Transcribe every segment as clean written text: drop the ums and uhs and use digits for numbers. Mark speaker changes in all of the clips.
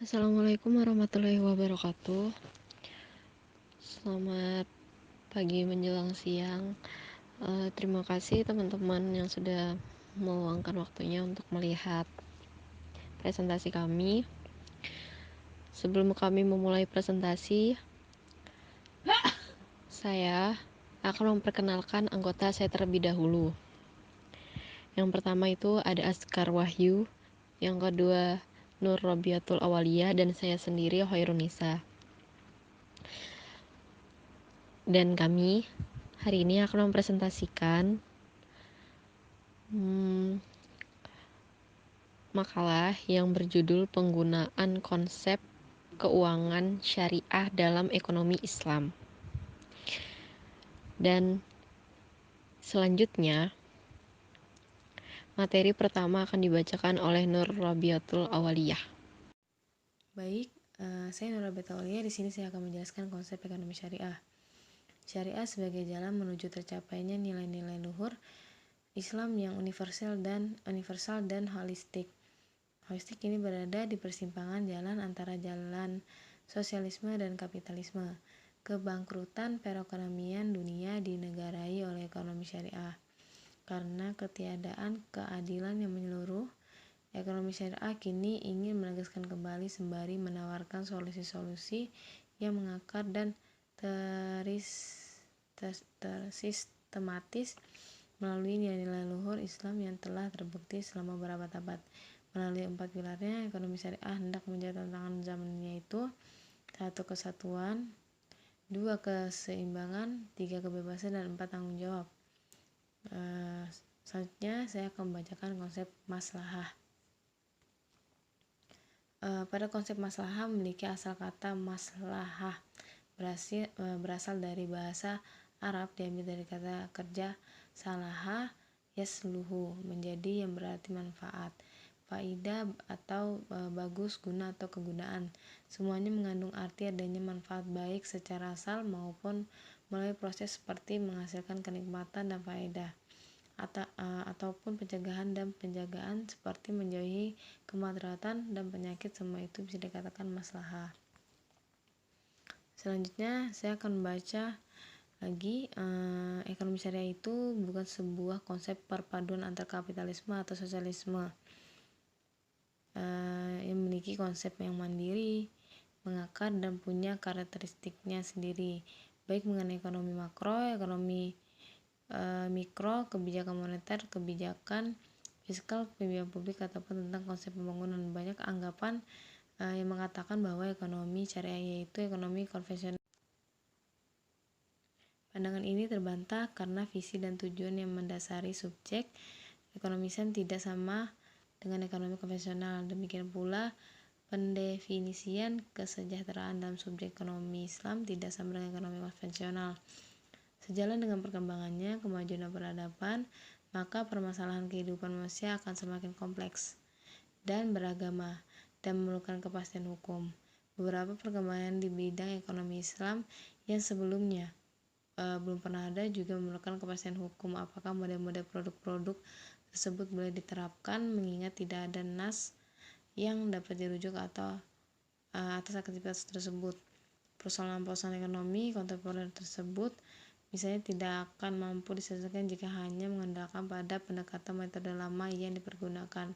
Speaker 1: Assalamualaikum warahmatullahi wabarakatuh. Selamat pagi menjelang siang. Terima kasih teman-teman yang sudah meluangkan waktunya untuk melihat presentasi kami. Sebelum kami memulai presentasi, saya akan memperkenalkan anggota saya terlebih dahulu. Yang pertama itu ada Askar Wahyu, yang kedua Nur Robiatul Awaliyah, dan saya sendiri Hoirunisa. Dan kami hari ini akan mempresentasikan makalah yang berjudul Penggunaan Konsep Keuangan Syariah dalam Ekonomi Islam. Dan selanjutnya, materi pertama akan dibacakan oleh Nur Robiatul Awaliyah.
Speaker 2: Baik, saya Nur Robiatul Awaliyah. Di sini saya akan menjelaskan konsep ekonomi syariah. Syariah sebagai jalan menuju tercapainya nilai-nilai luhur Islam yang universal dan holistik. Holistik ini berada di persimpangan jalan antara jalan sosialisme dan kapitalisme. Kebangkrutan perekonomian dunia dinegarai oleh ekonomi syariah. Karena ketiadaan keadilan yang menyeluruh, ekonomi syariah kini ingin menegaskan kembali sembari menawarkan solusi-solusi yang mengakar dan tersistematis melalui nilai-nilai luhur Islam yang telah terbukti selama berabad-abad. Melalui 4 pilarnya, ekonomi syariah hendak menjawab tantangan zaman, yaitu 1. Kesatuan, 2. Keseimbangan, 3. Kebebasan, dan 4. Tanggung jawab. Selanjutnya saya akan membacakan konsep maslahah. Pada konsep maslahah memiliki asal kata maslahah, berasal dari bahasa Arab, diambil dari kata kerja salaha yasluhu, menjadi yang berarti manfaat, faidah atau bagus, guna atau kegunaan. Semuanya mengandung arti adanya manfaat baik secara asal maupun melalui proses seperti menghasilkan kenikmatan dan faedah, ataupun pencegahan dan penjagaan seperti menjauhi kemadaratan dan penyakit. Semua itu bisa dikatakan maslahah. Selanjutnya saya akan membaca lagi, ekonomi syariah itu bukan sebuah konsep perpaduan antara kapitalisme atau sosialisme, yang memiliki konsep yang mandiri, mengakar, dan punya karakteristiknya sendiri, baik mengenai ekonomi makro, ekonomi mikro, kebijakan moneter, kebijakan fiskal, kebijakan publik, ataupun tentang konsep pembangunan. Banyak anggapan yang mengatakan bahwa ekonomi syariah yaitu ekonomi konvensional. Pandangan ini terbantah karena visi dan tujuan yang mendasari subjek ekonomi Islam tidak sama dengan ekonomi konvensional. Demikian pula pendefinisian kesejahteraan dalam subjek ekonomi Islam tidak sama dengan ekonomi konvensional. Sejalan dengan perkembangannya kemajuan dan peradaban, maka permasalahan kehidupan manusia akan semakin kompleks dan beragama dan memerlukan kepastian hukum. Beberapa perkembangan di bidang ekonomi Islam yang sebelumnya belum pernah ada juga memerlukan kepastian hukum. Apakah model-model produk-produk tersebut boleh diterapkan, mengingat tidak ada nas yang dapat dirujuk atau atas aktivitas tersebut. Persoalan-persoalan ekonomi kontemporer tersebut misalnya tidak akan mampu diselesaikan jika hanya mengandalkan pada pendekatan metode lama yang dipergunakan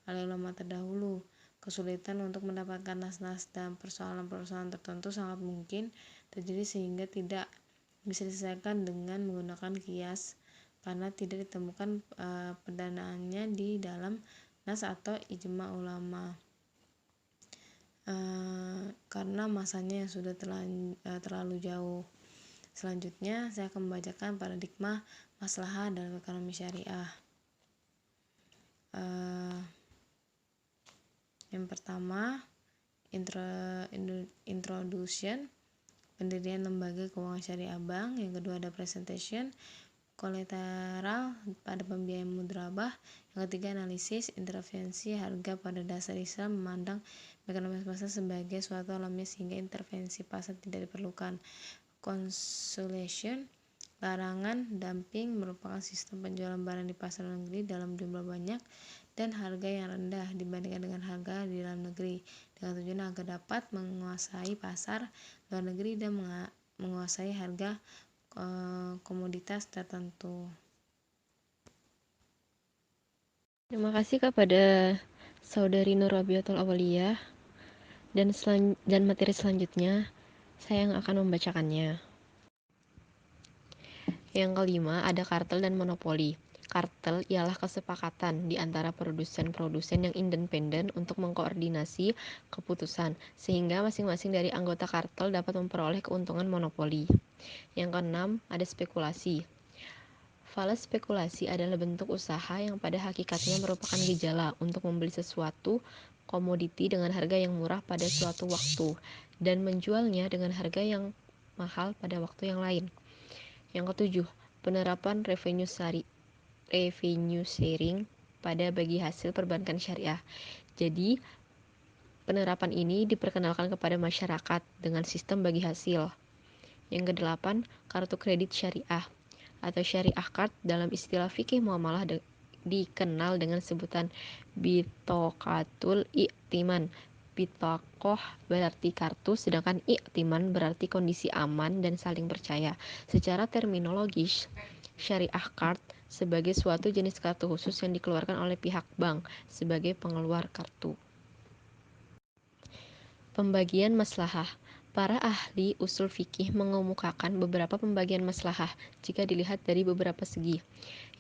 Speaker 2: oleh ulama terdahulu. Kesulitan untuk mendapatkan nas-nas dan persoalan-persoalan tertentu sangat mungkin terjadi sehingga tidak bisa diselesaikan dengan menggunakan kias karena tidak ditemukan pendanaannya di dalam nas atau ijma ulama, karena masanya yang sudah terlalu jauh. Selanjutnya saya akan membacakan paradigma maslahah dalam ekonomi syariah. Yang pertama, introduction, pendirian lembaga keuangan syariah bank. Yang kedua ada presentation, kolateral pada pembiayaan mudrabah. Yang ketiga analisis, intervensi harga. Pada dasar Islam memandang mekanisme pasar sebagai suatu alamiah sehingga intervensi pasar tidak diperlukan. Consolation, larangan dumping merupakan sistem penjualan barang di pasar negeri dalam jumlah banyak dan harga yang rendah dibandingkan dengan harga di dalam negeri, dengan tujuan agar dapat menguasai pasar luar negeri dan menguasai harga komoditas tertentu.
Speaker 1: Terima kasih kepada Saudari Nur Rabiatul Awaliyah, dan materi selanjutnya saya yang akan membacakannya. Yang kelima, ada kartel dan monopoli. Kartel ialah kesepakatan di antara produsen-produsen yang independen untuk mengkoordinasi keputusan, sehingga masing-masing dari anggota kartel dapat memperoleh keuntungan monopoli. Yang keenam, ada spekulasi. Fala spekulasi adalah bentuk usaha yang pada hakikatnya merupakan gejala untuk membeli sesuatu komoditi dengan harga yang murah pada suatu waktu dan menjualnya dengan harga yang mahal pada waktu yang lain. Yang ketujuh, penerapan revenue sharing pada bagi hasil perbankan syariah. Jadi, penerapan ini diperkenalkan kepada masyarakat dengan sistem bagi hasil. Yang kedelapan, kartu kredit syariah atau syariah card dalam istilah fikih muamalah dikenal dengan sebutan bitokatul i'timan. Bitokoh berarti kartu, sedangkan i'timan berarti kondisi aman dan saling percaya. Secara terminologis, syariah card sebagai suatu jenis kartu khusus yang dikeluarkan oleh pihak bank sebagai pengeluar kartu. Pembagian maslahah. Para ahli usul fikih mengemukakan beberapa pembagian maslahah jika dilihat dari beberapa segi.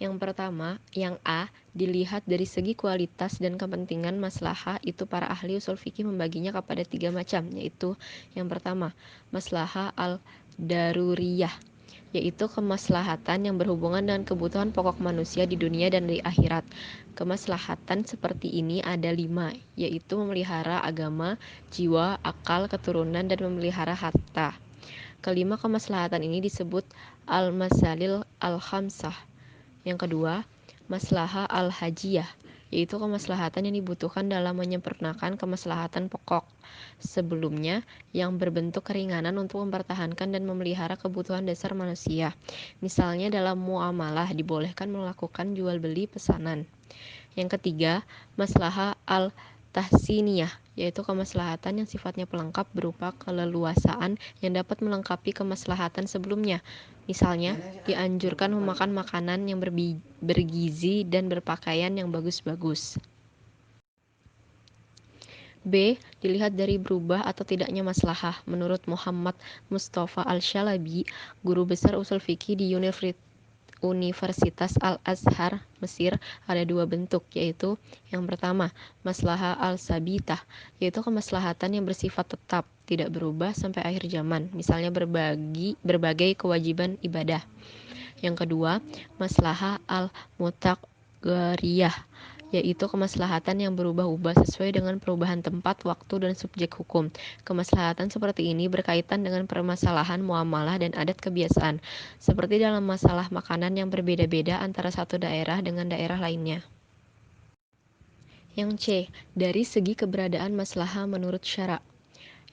Speaker 1: Yang pertama, yang A, dilihat dari segi kualitas dan kepentingan maslahah, itu para ahli usul fikih membaginya kepada 3 macam, yaitu yang pertama, maslahah al-daruriyah, yaitu kemaslahatan yang berhubungan dengan kebutuhan pokok manusia di dunia dan di akhirat. Kemaslahatan seperti ini ada 5, yaitu memelihara agama, jiwa, akal, keturunan, dan memelihara harta. Kelima kemaslahatan ini disebut al-masalil al-khamsah. Yang kedua, maslahah al-hajiyah, yaitu kemaslahatan yang dibutuhkan dalam menyempurnakan kemaslahatan pokok sebelumnya yang berbentuk keringanan untuk mempertahankan dan memelihara kebutuhan dasar manusia. Misalnya dalam muamalah dibolehkan melakukan jual beli pesanan. Yang ketiga, maslahah al-tahsiniyah, yaitu kemaslahatan yang sifatnya pelengkap berupa keleluasaan yang dapat melengkapi kemaslahatan sebelumnya. Misalnya, dianjurkan memakan makanan yang bergizi dan berpakaian yang bagus-bagus. B. Dilihat dari berubah atau tidaknya maslahah. Menurut Muhammad Mustafa Al-Shalabi, guru besar usul fikih di Universitas Al-Azhar, Mesir, ada 2 bentuk, yaitu yang pertama, maslahah al-sabitah, yaitu kemaslahatan yang bersifat tetap, tidak berubah sampai akhir zaman, misalnya berbagai kewajiban ibadah. Yang kedua, maslahah al-mutaghariyah, yaitu kemaslahatan yang berubah-ubah sesuai dengan perubahan tempat, waktu, dan subjek hukum. Kemaslahatan seperti ini berkaitan dengan permasalahan muamalah dan adat kebiasaan, seperti dalam masalah makanan yang berbeda-beda antara satu daerah dengan daerah lainnya. Yang C, dari segi keberadaan maslahah menurut syara'.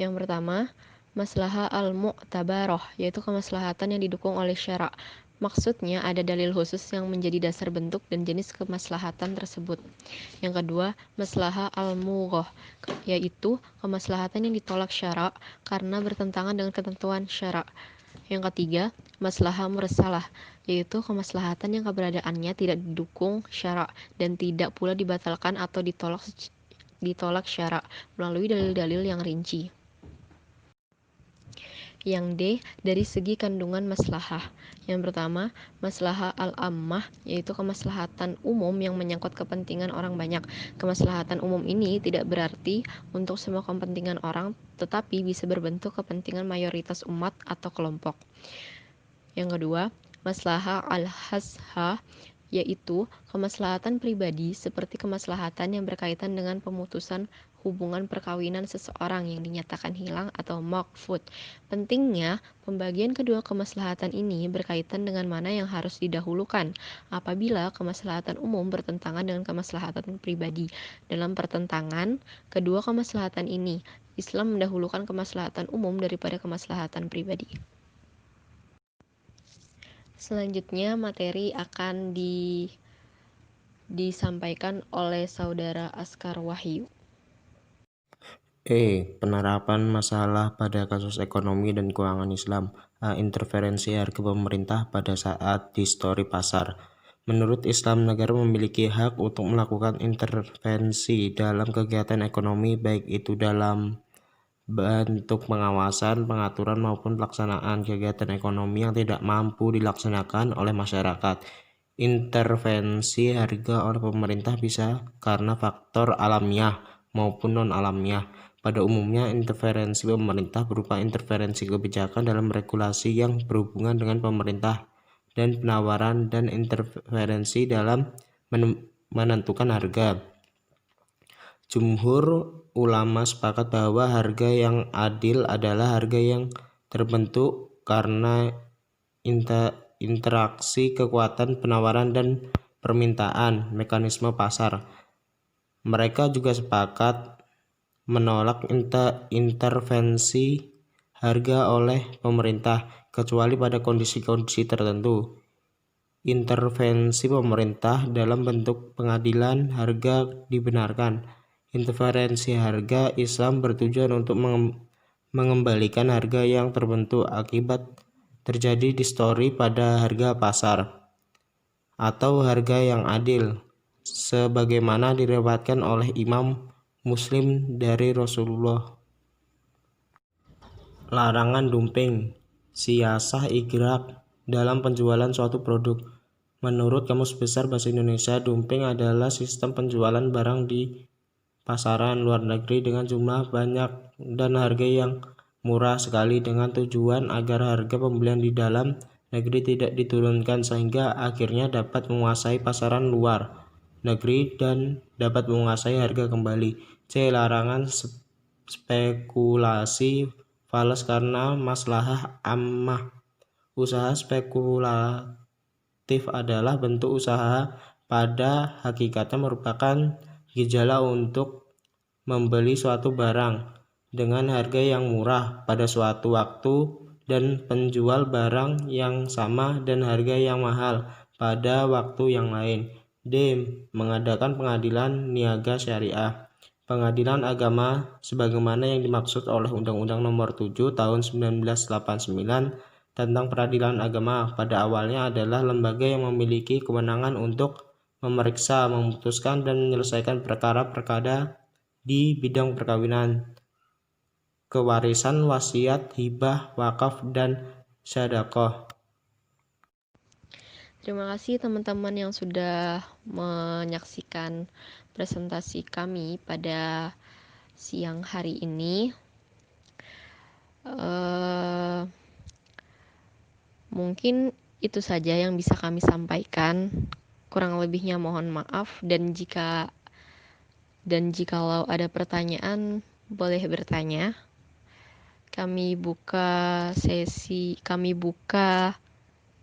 Speaker 1: Yang pertama, maslahah al-mu'tabaroh, yaitu kemaslahatan yang didukung oleh syara'. Maksudnya ada dalil khusus yang menjadi dasar bentuk dan jenis kemaslahatan tersebut. Yang kedua, maslahah al-mughoh, yaitu kemaslahatan yang ditolak syara' karena bertentangan dengan ketentuan syara'. Yang ketiga, maslahah mursalah, yaitu kemaslahatan yang keberadaannya tidak didukung syara' dan tidak pula dibatalkan atau ditolak syara' melalui dalil-dalil yang rinci. Yang D, dari segi kandungan maslahah. Yang pertama, maslahah al-ammah, yaitu kemaslahatan umum yang menyangkut kepentingan orang banyak. Kemaslahatan umum ini tidak berarti untuk semua kepentingan orang, tetapi bisa berbentuk kepentingan mayoritas umat atau kelompok. Yang kedua, maslahah al-khasah, yaitu kemaslahatan pribadi seperti kemaslahatan yang berkaitan dengan pemutusan hubungan perkawinan seseorang yang dinyatakan hilang atau maqfud. Pentingnya, pembagian kedua kemaslahatan ini berkaitan dengan mana yang harus didahulukan apabila kemaslahatan umum bertentangan dengan kemaslahatan pribadi. Dalam pertentangan kedua kemaslahatan ini, Islam mendahulukan kemaslahatan umum daripada kemaslahatan pribadi. Selanjutnya materi akan disampaikan oleh Saudara Askar Wahyu.
Speaker 3: Penerapan masalah pada kasus ekonomi dan keuangan Islam. Interferensi harga pemerintah pada saat distorsi pasar. Menurut Islam, negara memiliki hak untuk melakukan intervensi dalam kegiatan ekonomi, baik itu dalam bentuk pengawasan, pengaturan, maupun pelaksanaan kegiatan ekonomi yang tidak mampu dilaksanakan oleh masyarakat. Intervensi harga oleh pemerintah bisa karena faktor alamiah maupun non-alamiah. Pada umumnya, interferensi pemerintah berupa interferensi kebijakan dalam regulasi yang berhubungan dengan pemerintah dan penawaran, dan interferensi dalam menentukan harga. Jumhur ulama sepakat bahwa harga yang adil adalah harga yang terbentuk karena interaksi kekuatan penawaran dan permintaan, mekanisme pasar. Mereka juga sepakat menolak intervensi harga oleh pemerintah, kecuali pada kondisi-kondisi tertentu. Intervensi pemerintah dalam bentuk pengadilan harga dibenarkan. Interferensi harga Islam bertujuan untuk mengembalikan harga yang terbentuk akibat terjadi distorsi pada harga pasar, atau harga yang adil, sebagaimana diriwayatkan oleh Imam Muslim dari Rasulullah. Larangan dumping, siasah igrak dalam penjualan suatu produk. Menurut Kamus Besar Bahasa Indonesia, dumping adalah sistem penjualan barang di pasaran luar negeri dengan jumlah banyak dan harga yang murah sekali, dengan tujuan agar harga pembelian di dalam negeri tidak diturunkan sehingga akhirnya dapat menguasai pasaran luar negeri dan dapat menguasai harga kembali. Larangan spekulasi falas karena maslahah ammah. Usaha spekulatif adalah bentuk usaha pada hakikatnya merupakan gejala untuk membeli suatu barang dengan harga yang murah pada suatu waktu dan penjual barang yang sama dan harga yang mahal pada waktu yang lain. Mengadakan pengadilan niaga syariah. Pengadilan agama sebagaimana yang dimaksud oleh Undang-Undang Nomor 7 Tahun 1989 tentang peradilan agama pada awalnya adalah lembaga yang memiliki kewenangan untuk memeriksa, memutuskan, dan menyelesaikan perkara-perkara di bidang perkawinan, kewarisan, wasiat, hibah, wakaf, dan sedekah.
Speaker 1: Terima kasih teman-teman yang sudah menyaksikan presentasi kami pada siang hari ini. Mungkin itu saja yang bisa kami sampaikan. Kurang lebihnya mohon maaf, dan jikalau ada pertanyaan boleh bertanya. Kami buka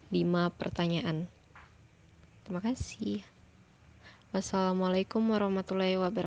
Speaker 1: 5 pertanyaan. Terima kasih. Wassalamualaikum warahmatullahi wabarakatuh.